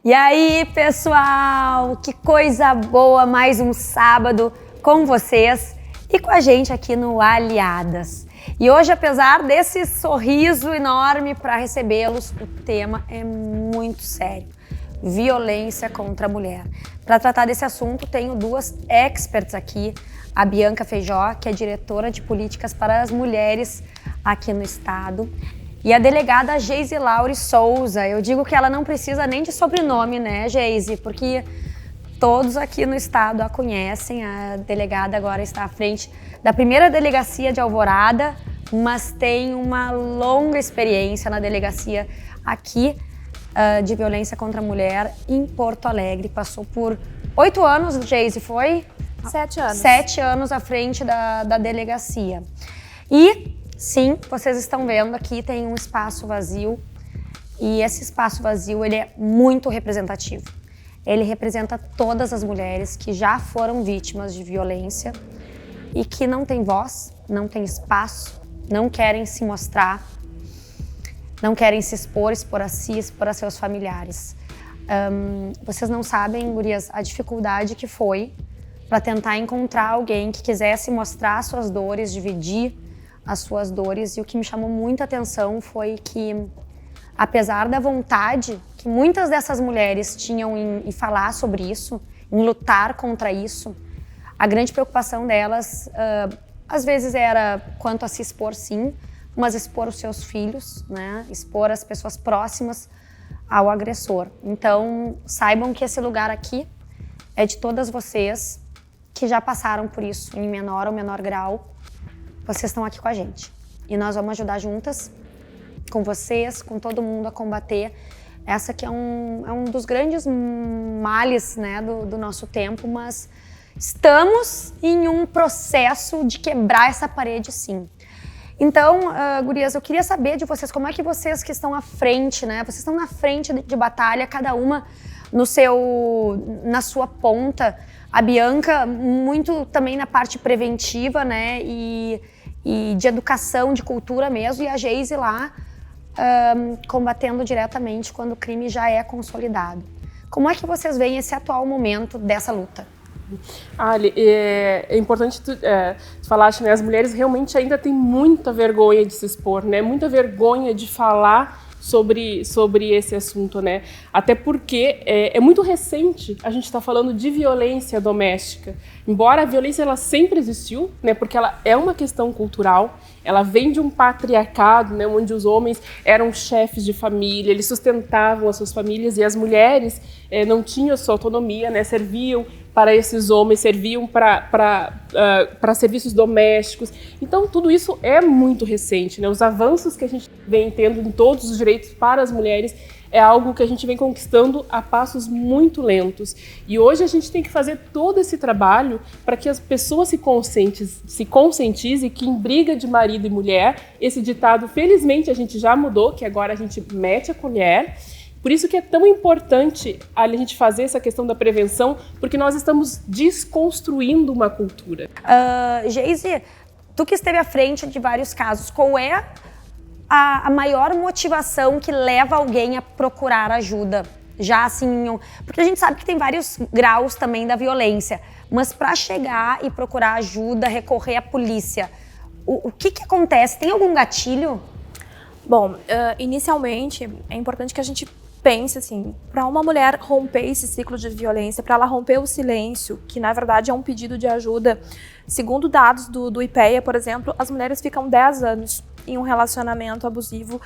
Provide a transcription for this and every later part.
E aí, pessoal, que coisa boa, mais um sábado com vocês e com a gente aqui no Aliadas. E hoje, apesar desse sorriso enorme para recebê-los, o tema é muito sério: violência contra a mulher. Para tratar desse assunto, tenho duas experts aqui, a Bianca Feijó, que é diretora de políticas para as mulheres aqui no estado, e a delegada Geise Laure Souza. Eu digo que ela não precisa nem de sobrenome, né, Geise? Porque todos aqui no estado a conhecem. A delegada agora está à frente da primeira delegacia de Alvorada, mas tem uma longa experiência na delegacia aqui de violência contra a mulher em Porto Alegre. Passou por 8 anos, Geise, foi? 7 anos. 7 anos à frente da delegacia. E sim, vocês estão vendo aqui, tem um espaço vazio, e esse espaço vazio ele é muito representativo. Ele representa todas as mulheres que já foram vítimas de violência e que não têm voz, não têm espaço, não querem se mostrar, não querem se expor a si, expor a seus familiares. Vocês não sabem, gurias, a dificuldade que foi para tentar encontrar alguém que quisesse mostrar suas dores, dividir as suas dores. E o que me chamou muita atenção foi que, apesar da vontade que muitas dessas mulheres tinham em falar sobre isso, em lutar contra isso, a grande preocupação delas, às vezes era quanto a se expor, sim, mas expor os seus filhos, né? Expor as pessoas próximas ao agressor. Então, saibam que esse lugar aqui é de todas vocês que já passaram por isso, em menor ou menor grau. Vocês estão aqui com a gente e nós vamos ajudar juntas, com vocês, com todo mundo, a combater essa que é um dos grandes males, né, do nosso tempo, mas estamos em um processo de quebrar essa parede, sim. Então, gurias, eu queria saber de vocês, como é que vocês que estão à frente, né, vocês estão na frente de batalha, cada uma na sua ponta. A Bianca muito também na parte preventiva, né, e de educação, de cultura mesmo, e a Geise lá combatendo diretamente quando o crime já é consolidado. Como é que vocês veem esse atual momento dessa luta? Ali, é importante tu falar, né, as mulheres realmente ainda têm muita vergonha de se expor, né, muita vergonha de falar sobre esse assunto, né? Até porque é muito recente a gente está falando de violência doméstica. Embora a violência ela sempre existiu, né? Porque ela é uma questão cultural, ela vem de um patriarcado, né? Onde os homens eram chefes de família, eles sustentavam as suas famílias e as mulheres não tinham sua autonomia, né? Serviam para esses homens, serviam para serviços domésticos. Então, tudo isso é muito recente, né? Os avanços que a gente vem tendo em todos os direitos para as mulheres é algo que a gente vem conquistando a passos muito lentos. E hoje a gente tem que fazer todo esse trabalho para que as pessoas se conscientizem que em briga de marido e mulher, esse ditado, felizmente, a gente já mudou, que agora a gente mete a colher. Por isso que é tão importante a gente fazer essa questão da prevenção, porque nós estamos desconstruindo uma cultura. Geise, tu que esteve à frente de vários casos, qual é a maior motivação que leva alguém a procurar ajuda? Já assim, porque a gente sabe que tem vários graus também da violência, mas para chegar e procurar ajuda, recorrer à polícia, o que acontece? Tem algum gatilho? Bom, inicialmente é importante que a gente pense assim, para uma mulher romper esse ciclo de violência, para ela romper o silêncio, que na verdade é um pedido de ajuda, segundo dados do IPEA, por exemplo, as mulheres ficam 10 anos em um relacionamento abusivo,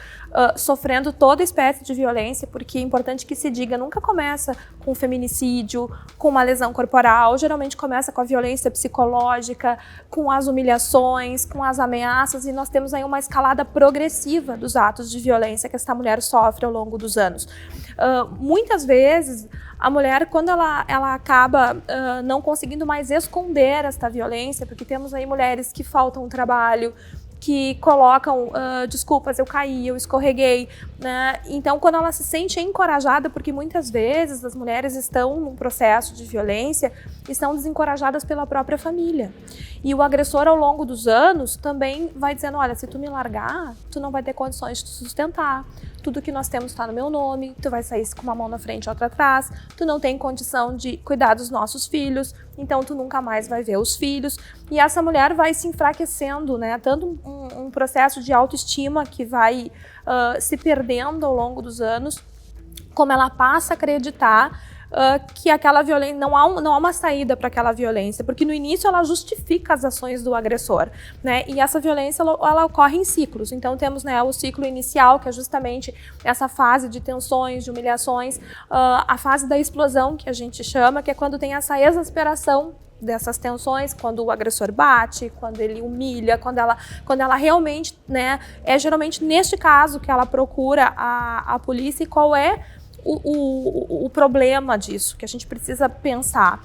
sofrendo toda espécie de violência, porque é importante que se diga, nunca começa com feminicídio, com uma lesão corporal, geralmente começa com a violência psicológica, com as humilhações, com as ameaças, e nós temos aí uma escalada progressiva dos atos de violência que essa mulher sofre ao longo dos anos. Muitas vezes, a mulher, quando ela acaba não conseguindo mais esconder esta violência, porque temos aí mulheres que faltam trabalho, que colocam desculpas, eu caí, eu escorreguei, né? Então, quando ela se sente encorajada, porque muitas vezes as mulheres estão num processo de violência, estão desencorajadas pela própria família. E o agressor, ao longo dos anos, também vai dizendo, olha, se tu me largar, tu não vai ter condições de te sustentar. Tudo que nós temos está no meu nome, tu vai sair com uma mão na frente e outra atrás, tu não tem condição de cuidar dos nossos filhos, então tu nunca mais vai ver os filhos. E essa mulher vai se enfraquecendo, né? Tanto um processo de autoestima que vai se perdendo ao longo dos anos, como ela passa a acreditar que aquela violência, não há uma saída para aquela violência, porque no início ela justifica as ações do agressor, né? E essa violência ela ocorre em ciclos. Então temos, né, o ciclo inicial, que é justamente essa fase de tensões, de humilhações, a fase da explosão, que a gente chama, que é quando tem essa exasperação dessas tensões, quando o agressor bate, quando ele humilha, quando ela realmente, né, é geralmente neste caso que ela procura a polícia. E qual é o problema disso, que a gente precisa pensar?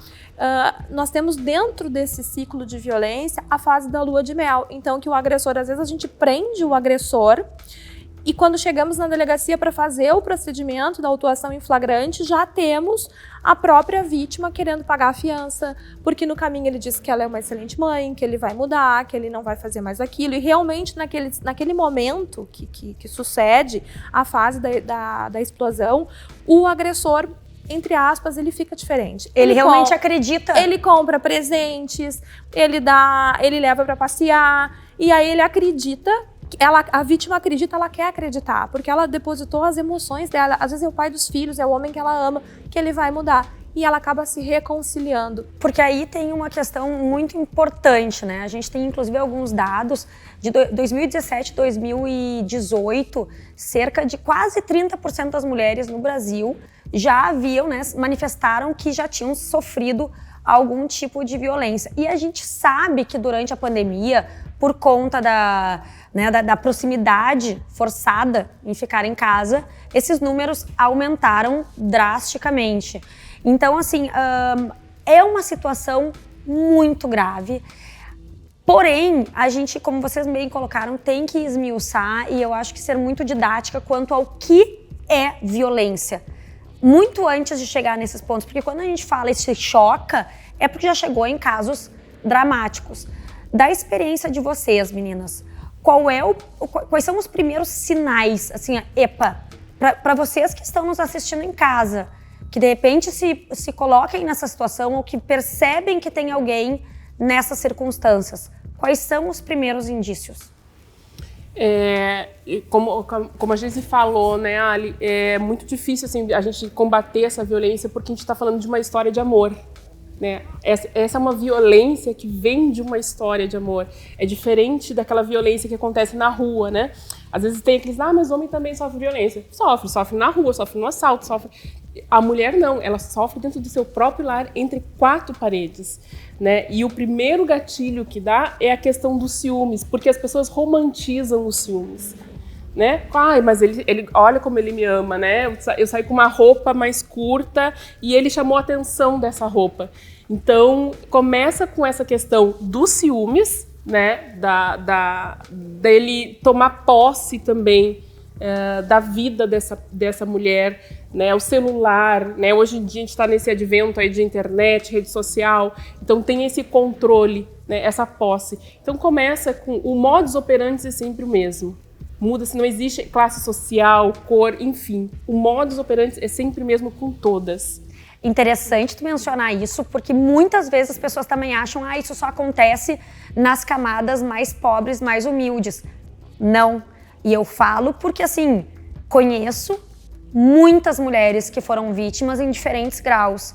Nós temos dentro desse ciclo de violência a fase da lua de mel, então que o agressor, às vezes a gente prende o agressor, e quando chegamos na delegacia para fazer o procedimento da autuação em flagrante, já temos a própria vítima querendo pagar a fiança, porque no caminho ele diz que ela é uma excelente mãe, que ele vai mudar, que ele não vai fazer mais aquilo. E realmente naquele momento que sucede a fase da explosão, o agressor, entre aspas, ele fica diferente. Ele realmente acredita. Ele compra presentes, ele leva para passear, e aí ele acredita. A vítima acredita, ela quer acreditar, porque ela depositou as emoções dela. Às vezes é o pai dos filhos, é o homem que ela ama, que ele vai mudar. E ela acaba se reconciliando. Porque aí tem uma questão muito importante, né? A gente tem, inclusive, alguns dados de 2017, 2018, cerca de quase 30% das mulheres no Brasil já haviam, né, manifestaram que já tinham sofrido algum tipo de violência. E a gente sabe que durante a pandemia, por conta da proximidade forçada em ficar em casa, esses números aumentaram drasticamente. Então, assim, é uma situação muito grave. Porém, a gente, como vocês bem colocaram, tem que esmiuçar, e eu acho que ser muito didática quanto ao que é violência. Muito antes de chegar nesses pontos, porque quando a gente fala e se choca, é porque já chegou em casos dramáticos. Da experiência de vocês, meninas, quais são os primeiros sinais, assim, para vocês que estão nos assistindo em casa, que de repente se coloquem nessa situação ou que percebem que tem alguém nessas circunstâncias? Quais são os primeiros indícios? Como a gente falou, né, Ali, é muito difícil assim, a gente combater essa violência porque a gente está falando de uma história de amor. Né? Essa é uma violência que vem de uma história de amor. É diferente daquela violência que acontece na rua, né? Às vezes tem aqueles, mas o homem também sofre violência. Sofre na rua, sofre no assalto, sofre. A mulher não, ela sofre dentro do seu próprio lar, entre quatro paredes, né? E o primeiro gatilho que dá é a questão dos ciúmes, porque as pessoas romantizam os ciúmes. Né? Mas ele olha como ele me ama, né? Eu saí com uma roupa mais curta e ele chamou a atenção dessa roupa. Então, começa com essa questão dos ciúmes, né? Dele tomar posse também da vida dessa mulher, né? O celular, né? Hoje em dia a gente está nesse advento aí de internet, rede social, então tem esse controle, né? Essa posse. Então, começa com o modus operandi é sempre o mesmo. Muda-se, não existe classe social, cor, enfim. O modus operandi é sempre o mesmo com todas. Interessante tu mencionar isso, porque muitas vezes as pessoas também acham que isso só acontece nas camadas mais pobres, mais humildes. Não. E eu falo porque, assim, conheço muitas mulheres que foram vítimas em diferentes graus.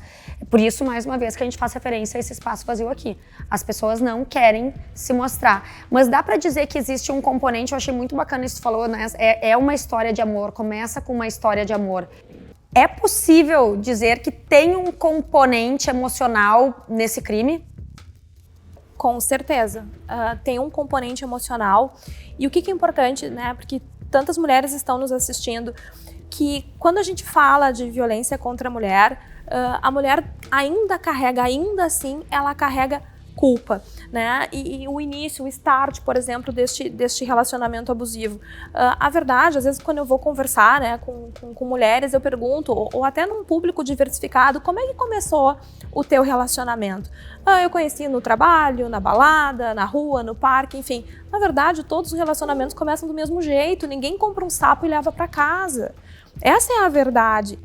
Por isso, mais uma vez, que a gente faz referência a esse espaço vazio aqui. As pessoas não querem se mostrar. Mas dá para dizer que existe um componente, eu achei muito bacana isso que tu falou, né? É uma história de amor, começa com uma história de amor. É possível dizer que tem um componente emocional nesse crime? Com certeza. Tem um componente emocional. E o que é importante, né? Porque tantas mulheres estão nos assistindo, que quando a gente fala de violência contra a mulher ainda assim, ela carrega culpa, né? E o início, o start, por exemplo, deste relacionamento abusivo. A verdade, às vezes, quando eu vou conversar, né, com mulheres, eu pergunto, ou até num público diversificado, como é que começou o teu relacionamento? Eu conheci no trabalho, na balada, na rua, no parque, enfim. Na verdade, todos os relacionamentos começam do mesmo jeito. Ninguém compra um sapo e leva para casa. Essa é a verdade.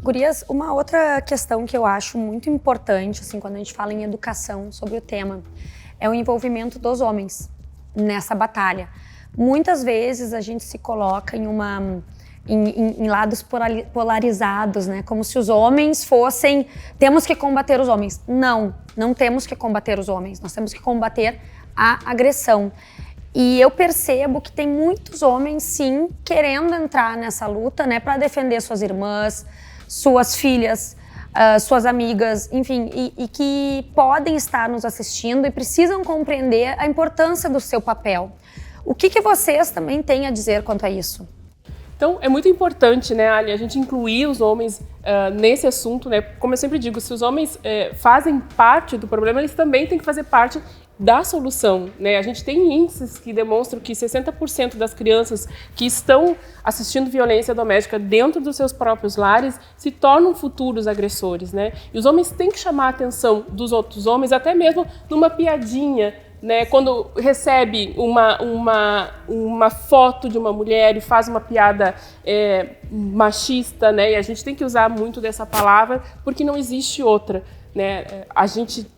Gurias, uma outra questão que eu acho muito importante, assim, quando a gente fala em educação sobre o tema, é o envolvimento dos homens nessa batalha. Muitas vezes a gente se coloca em lados polarizados, né? Como se os homens fossem... Temos que combater os homens. Não temos que combater os homens. Nós temos que combater a agressão. E eu percebo que tem muitos homens, sim, querendo entrar nessa luta, né? Para defender suas irmãs, suas filhas, suas amigas, enfim, e que podem estar nos assistindo e precisam compreender a importância do seu papel. O que vocês também têm a dizer quanto a isso? Então, é muito importante, né, Ali, a gente incluir os homens nesse assunto, né? Como eu sempre digo, se os homens fazem parte do problema, eles também têm que fazer parte da solução, né? A gente tem índices que demonstram que 60% das crianças que estão assistindo violência doméstica dentro dos seus próprios lares se tornam futuros agressores, né? E os homens têm que chamar a atenção dos outros homens, até mesmo numa piadinha, né? Quando recebe uma foto de uma mulher e faz uma piada machista, né? E a gente tem que usar muito dessa palavra porque não existe outra. Né?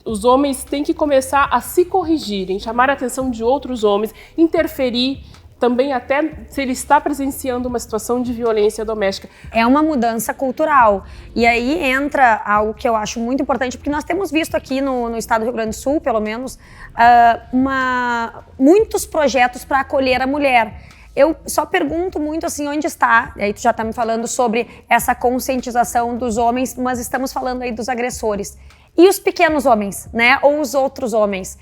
Os homens têm que começar a se corrigirem, chamar a atenção de outros homens, interferir também até se ele está presenciando uma situação de violência doméstica. É uma mudança cultural. E aí entra algo que eu acho muito importante, porque nós temos visto aqui no estado do Rio Grande do Sul, pelo menos, muitos projetos para acolher a mulher. Eu só pergunto muito assim, onde está, e aí tu já está me falando sobre essa conscientização dos homens, mas estamos falando aí dos agressores. E os pequenos homens, né? Ou os outros homens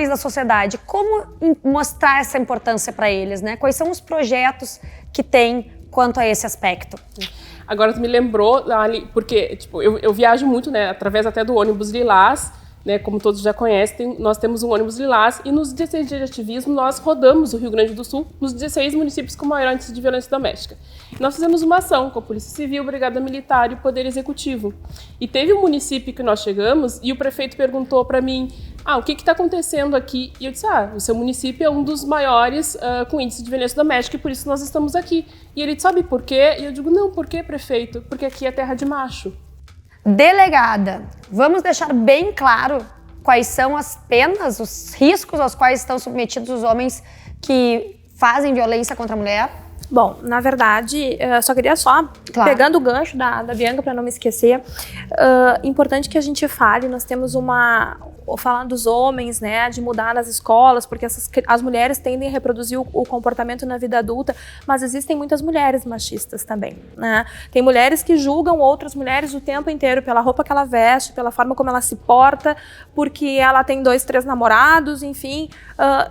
da sociedade, como mostrar essa importância para eles, né? Quais são os projetos que tem quanto a esse aspecto? Agora tu me lembrou, Ali, porque tipo, eu viajo muito, né? Através até do ônibus Lilás, né, como todos já conhecem, nós temos um ônibus Lilás e nos 16 dias de ativismo nós rodamos o Rio Grande do Sul nos 16 municípios com maior índice de violência doméstica. Nós fizemos uma ação com a Polícia Civil, Brigada Militar e o Poder Executivo. E teve um município que nós chegamos e o prefeito perguntou para mim, o que está acontecendo aqui? E eu disse, o seu município é um dos maiores com índice de violência doméstica e por isso nós estamos aqui. E ele disse, sabe por quê? E eu digo, não, por quê, prefeito? Porque aqui é terra de macho. Delegada, vamos deixar bem claro quais são as penas, os riscos aos quais estão submetidos os homens que fazem violência contra a mulher? Bom, na verdade, só queria pegando o gancho da Bianca para não me esquecer, importante que a gente fale, nós temos falando dos homens, né, de mudar nas escolas, porque as mulheres tendem a reproduzir o comportamento na vida adulta, mas existem muitas mulheres machistas também, né? Tem mulheres que julgam outras mulheres o tempo inteiro pela roupa que ela veste, pela forma como ela se porta, porque ela tem 2, 3 namorados, enfim,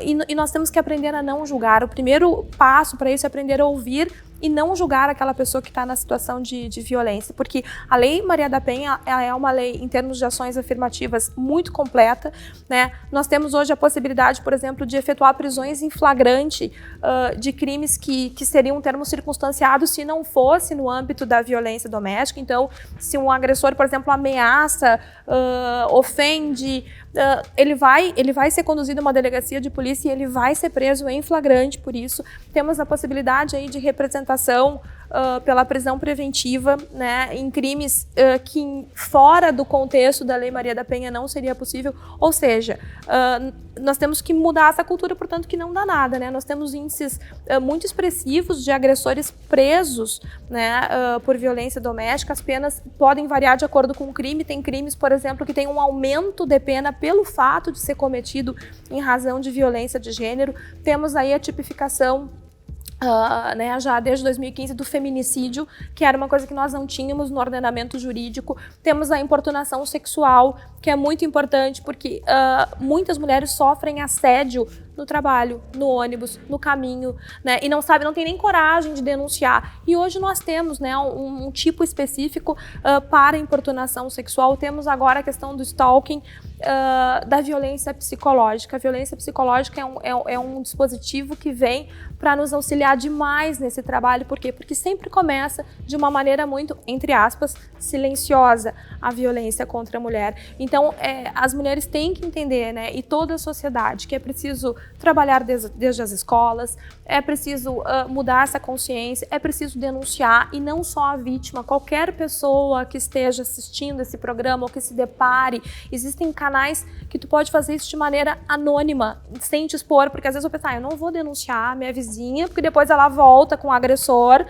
e nós temos que aprender a não julgar. O primeiro passo para isso é aprender a ouvir e não julgar aquela pessoa que está na situação de violência, porque a Lei Maria da Penha ela é uma lei, em termos de ações afirmativas, muito completa, né? Nós temos hoje a possibilidade, por exemplo, de efetuar prisões em flagrante de crimes que seriam um termo circunstanciado se não fosse no âmbito da violência doméstica. Então, se um agressor, por exemplo, ameaça, ofende, ele vai ser conduzido a uma delegacia de polícia e ele vai ser preso em flagrante por isso. Temos a possibilidade aí de representação pela prisão preventiva, né, em crimes que fora do contexto da Lei Maria da Penha não seria possível. Ou seja, nós temos que mudar essa cultura, portanto, que não dá nada, né? Nós temos índices muito expressivos de agressores presos, né, por violência doméstica. As penas podem variar de acordo com o crime. Tem crimes, por exemplo, que tem um aumento de pena pelo fato de ser cometido em razão de violência de gênero. Temos aí a tipificação né, já desde 2015 do feminicídio, que era uma coisa que nós não tínhamos no ordenamento jurídico. Temos a importunação sexual, que é muito importante porque muitas mulheres sofrem assédio no trabalho, no ônibus, no caminho, né, e não tem nem coragem de denunciar. E hoje nós temos, né, um tipo específico para importunação sexual. Temos agora a questão do stalking, da violência psicológica. A violência psicológica é um dispositivo que vem para nos auxiliar demais nesse trabalho. Por quê? Porque sempre começa de uma maneira muito, entre aspas, silenciosa a violência contra a mulher. Então, as mulheres têm que entender, né, e toda a sociedade, que é preciso trabalhar desde as escolas, é preciso mudar essa consciência, é preciso denunciar, e não só a vítima, qualquer pessoa que esteja assistindo esse programa ou que se depare. Existem canais que tu pode fazer isso de maneira anônima, sem te expor, porque às vezes eu penso, eu não vou denunciar minha vizinha, porque depois ela volta com o agressor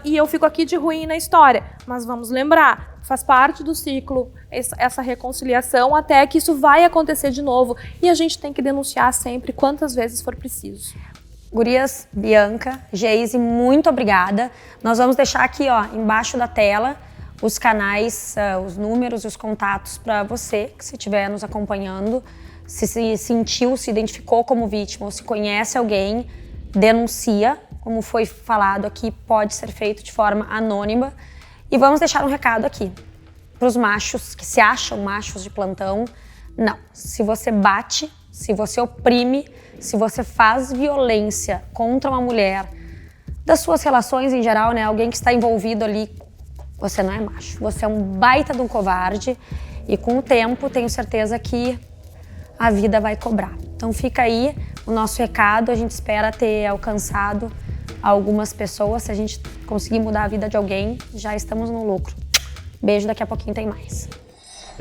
e eu fico aqui de ruim na história. Mas vamos lembrar, faz parte do ciclo essa reconciliação até que isso vai acontecer de novo, e a gente tem que denunciar sempre, quantas vezes for preciso. Gurias, Bianca, Geise, muito obrigada. Nós vamos deixar aqui, ó, embaixo da tela os canais, os números e os contatos para você que se estiver nos acompanhando, se sentiu, se identificou como vítima ou se conhece alguém, denuncia. Como foi falado aqui, pode ser feito de forma anônima. E vamos deixar um recado aqui para os machos que se acham machos de plantão. Não, se você bate, se você oprime, se você faz violência contra uma mulher, das suas relações em geral, né, alguém que está envolvido ali, você não é macho. Você é um baita de um covarde, e com o tempo tenho certeza que a vida vai cobrar. Então fica aí o nosso recado, a gente espera ter alcançado algumas pessoas. Se a gente conseguir mudar a vida de alguém, já estamos no lucro. Beijo, daqui a pouquinho tem mais.